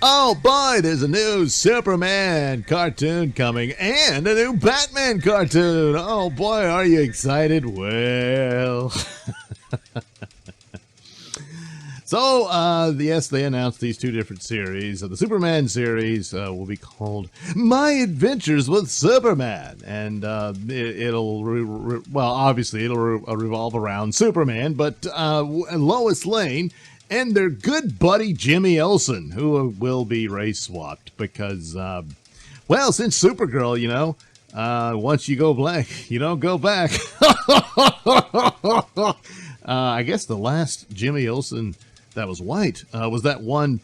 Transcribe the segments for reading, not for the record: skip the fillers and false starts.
Oh boy, there's a new Superman cartoon coming and a new Batman cartoon. Oh boy, are you excited? Well, so yes, they announced these two different series. The Superman series will be called My Adventures with Superman, and it'll obviously it'll revolve around Superman, but Lois Lane and their good buddy Jimmy Olsen, who will be race swapped because, since Supergirl, once you go black, you don't go back. I guess the last Jimmy Olsen that was white was that one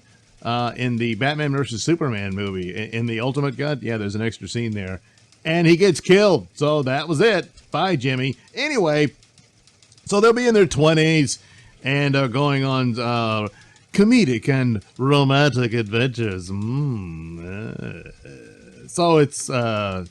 in the Batman vs. Superman movie in the Ultimate Cut. Yeah, there's an extra scene there, and he gets killed. So that was it. Bye, Jimmy. Anyway, so they'll be in their 20s. And going on comedic and romantic adventures. So it's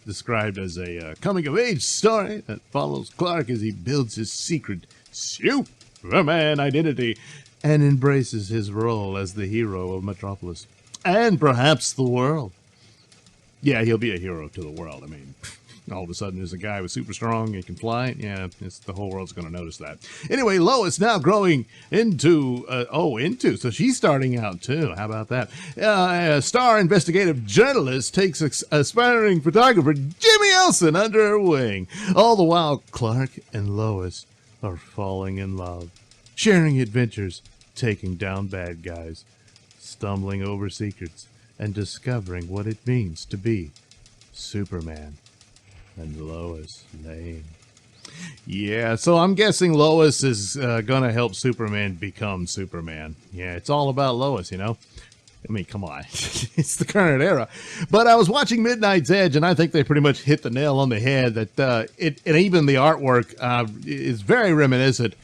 described as a coming-of-age story that follows Clark as he builds his secret Superman identity and embraces his role as the hero of Metropolis and perhaps the world. Yeah, he'll be a hero to the world. I mean, all of a sudden there's a guy with super strong and can fly. Yeah, the whole world's going to notice that. Anyway, Lois now growing into, so she's starting out too. How about that? A star investigative journalist takes aspiring photographer Jimmy Olsen under her wing. All the while, Clark and Lois are falling in love, sharing adventures, taking down bad guys, stumbling over secrets, and discovering what it means to be Superman and Lois Lane. Yeah, so I'm guessing Lois is going to help Superman become Superman. Yeah, it's all about Lois, I mean, come on. It's the current era. But I was watching Midnight's Edge, and I think they pretty much hit the nail on the head that and even the artwork is very reminiscent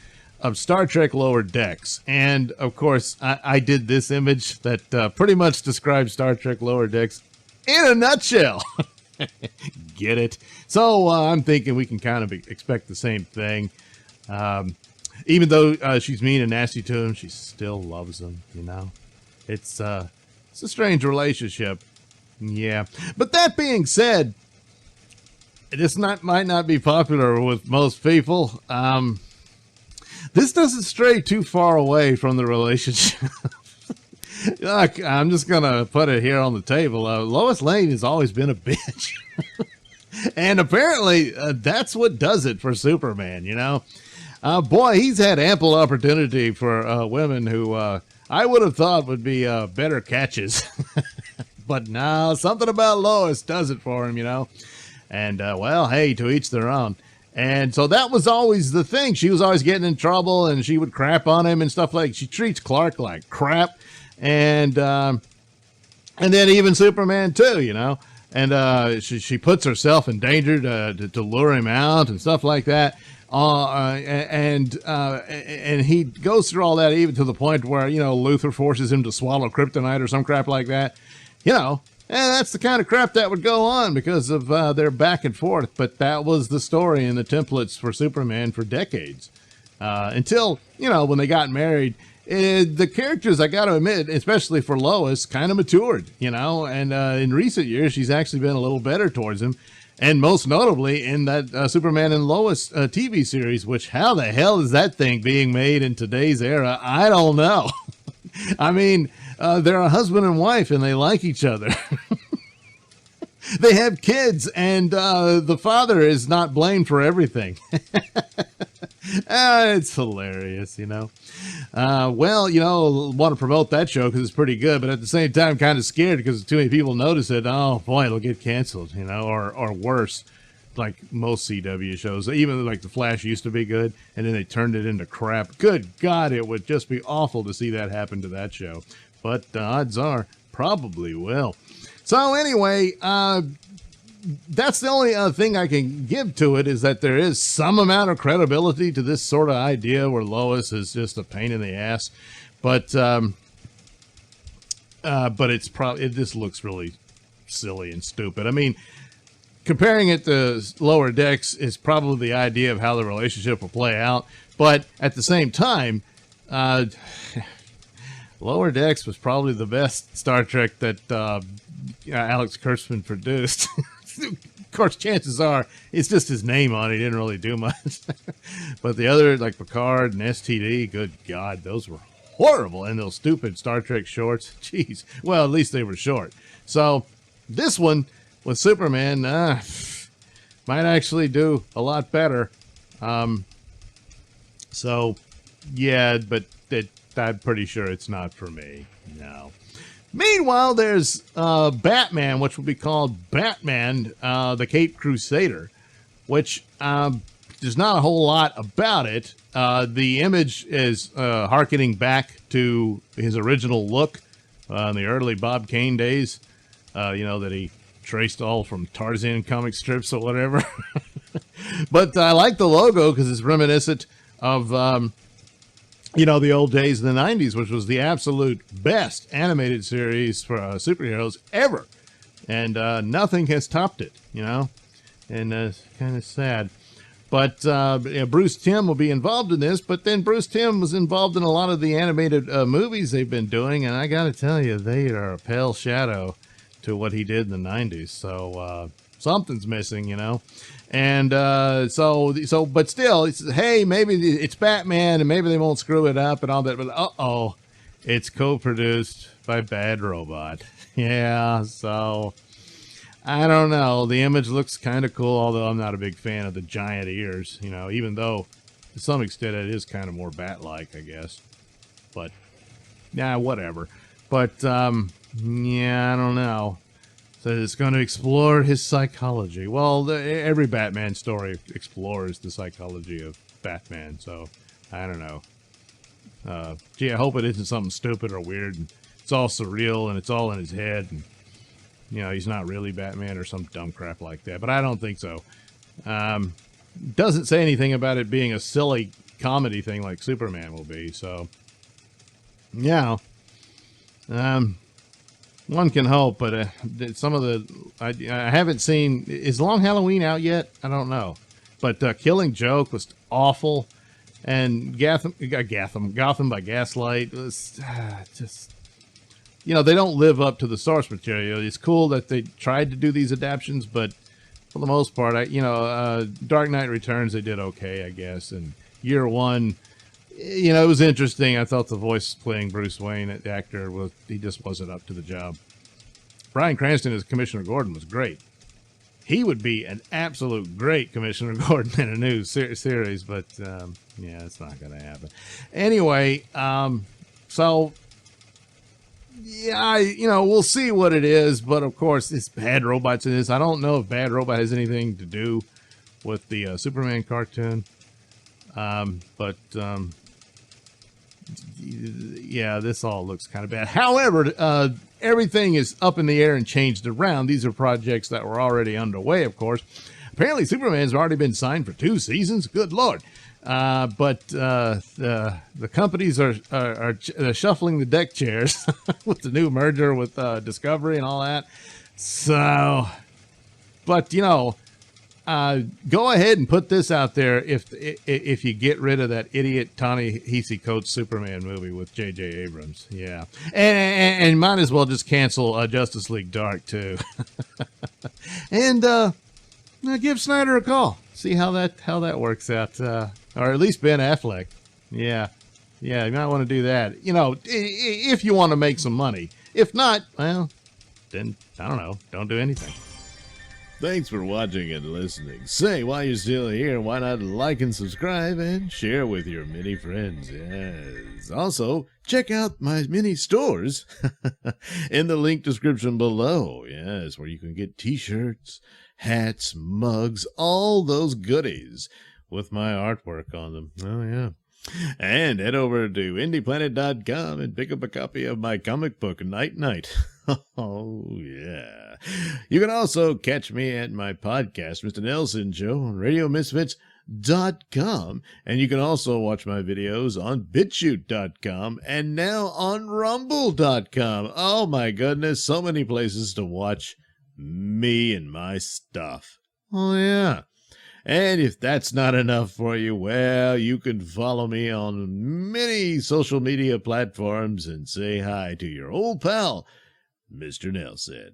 of Star Trek Lower Decks. And, of course, I did this image that pretty much describes Star Trek Lower Decks in a nutshell. Get it? So I'm thinking we can kind of expect the same thing. Even though she's mean and nasty to him, she still loves him, It's a strange relationship. Yeah. But that being said, this might not be popular with most people. This doesn't stray too far away from the relationship. Look, I'm just going to put it here on the table. Lois Lane has always been a bitch. And apparently that's what does it for Superman, Boy, he's had ample opportunity for women who I would have thought would be better catches. But no, something about Lois does it for him, And, hey, to each their own. And so that was always the thing. She was always getting in trouble, and she would crap on him and stuff like. She treats Clark like crap. And then even Superman too, and she puts herself in danger to lure him out and stuff like that. And he goes through all that even to the point where, Luthor forces him to swallow kryptonite or some crap like that, and that's the kind of crap that would go on because of their back and forth. But that was the story and the templates for Superman for decades until, when they got married. The characters, I got to admit, especially for Lois, kind of matured, and in recent years, she's actually been a little better towards him. And most notably in that Superman and Lois TV series, which how the hell is that thing being made in today's era? I don't know. I mean, they're a husband and wife and they like each other. They have kids and the father is not blamed for everything. It's hilarious, want to promote that show because it's pretty good, but at the same time, kind of scared because too many people notice it. Oh boy, it'll get canceled, or worse, like most CW shows. Even like The Flash used to be good, and then they turned it into crap. Good God, it would just be awful to see that happen to that show. But the odds are probably will. So anyway, that's the only thing I can give to it is that there is some amount of credibility to this sort of idea where Lois is just a pain in the ass, but it's it just looks really silly and stupid. I mean, comparing it to Lower Decks is probably the idea of how the relationship will play out, but at the same time, Lower Decks was probably the best Star Trek that Alex Kurtzman produced. Of course, chances are it's just his name on it. He didn't really do much. But the other, like Picard and STD, good God, those were horrible. And those stupid Star Trek shorts, jeez. Well, at least they were short. So this one with Superman might actually do a lot better. So, yeah, but I'm pretty sure it's not for me. No. Meanwhile, there's Batman, which will be called Batman, the Caped Crusader, which there's not a whole lot about it. The image is hearkening back to his original look in the early Bob Kane days, that he traced all from Tarzan comic strips or whatever. But I like the logo because it's reminiscent of the old days in the 90s, which was the absolute best animated series for superheroes ever. And nothing has topped it, and it's kind of sad. But Bruce Timm will be involved in this, but then Bruce Timm was involved in a lot of the animated movies they've been doing, and I got to tell you, they are a pale shadow to what he did in the 90s. So something's missing, And but still, it's, hey, maybe it's Batman, and maybe they won't screw it up and all that. But it's co-produced by Bad Robot. Yeah, so I don't know. The image looks kind of cool, although I'm not a big fan of the giant ears. Even though to some extent it is kind of more bat-like, I guess. But yeah, whatever. But I don't know. So it's going to explore his psychology. Well, every Batman story explores the psychology of Batman, so I don't know. I hope it isn't something stupid or weird. And it's all surreal, and it's all in his head. And, he's not really Batman or some dumb crap like that, but I don't think so. Doesn't say anything about it being a silly comedy thing like Superman will be, so yeah. One can hope, but some of I haven't seen. Is Long Halloween out yet? I don't know. But Killing Joke was awful, and Gotham by Gaslight was just, they don't live up to the source material. It's cool that they tried to do these adaptions, but for the most part, Dark Knight Returns, they did okay, I guess. And Year One, it was interesting. I thought the voice playing Bruce Wayne, the actor, he just wasn't up to the job. Bryan Cranston as Commissioner Gordon was great. He would be an absolute great Commissioner Gordon in a new series, but it's not going to happen. Anyway, so yeah, we'll see what it is. But of course, it's Bad Robot's in this. I don't know if Bad Robot has anything to do with the Superman cartoon. Yeah, this all looks kind of bad. However, everything is up in the air and changed around. These are projects that were already underway, of course. Apparently, Superman's already been signed for 2 seasons. Good Lord. But the companies are shuffling the deck chairs with the new merger with Discovery and all that. So, but, go ahead and put this out there if you get rid of that idiot Ta-Nehisi Coates Superman movie with J.J. Abrams. Yeah. And might as well just cancel Justice League Dark, too. And give Snyder a call. See how that works out. Or at least Ben Affleck. Yeah. Yeah, you might want to do that. If you want to make some money. If not, well, then, I don't know. Don't do anything. Thanks for watching and listening. Say, while you're still here, why not like and subscribe and share with your many friends? Yes. Also, check out my mini stores in the link description below. Yes, where you can get t-shirts, hats, mugs, all those goodies with my artwork on them. Oh, yeah. And head over to indieplanet.com and pick up a copy of my comic book, Night Night. Oh, yeah. You can also catch me at my podcast, Mr. Nailsin Show, on RadioMisfits.com. And you can also watch my videos on BitChute.com and now on Rumble.com. Oh, my goodness. So many places to watch me and my stuff. Oh, yeah. And if that's not enough for you, well, you can follow me on many social media platforms and say hi to your old pal, Mr. Nailsin.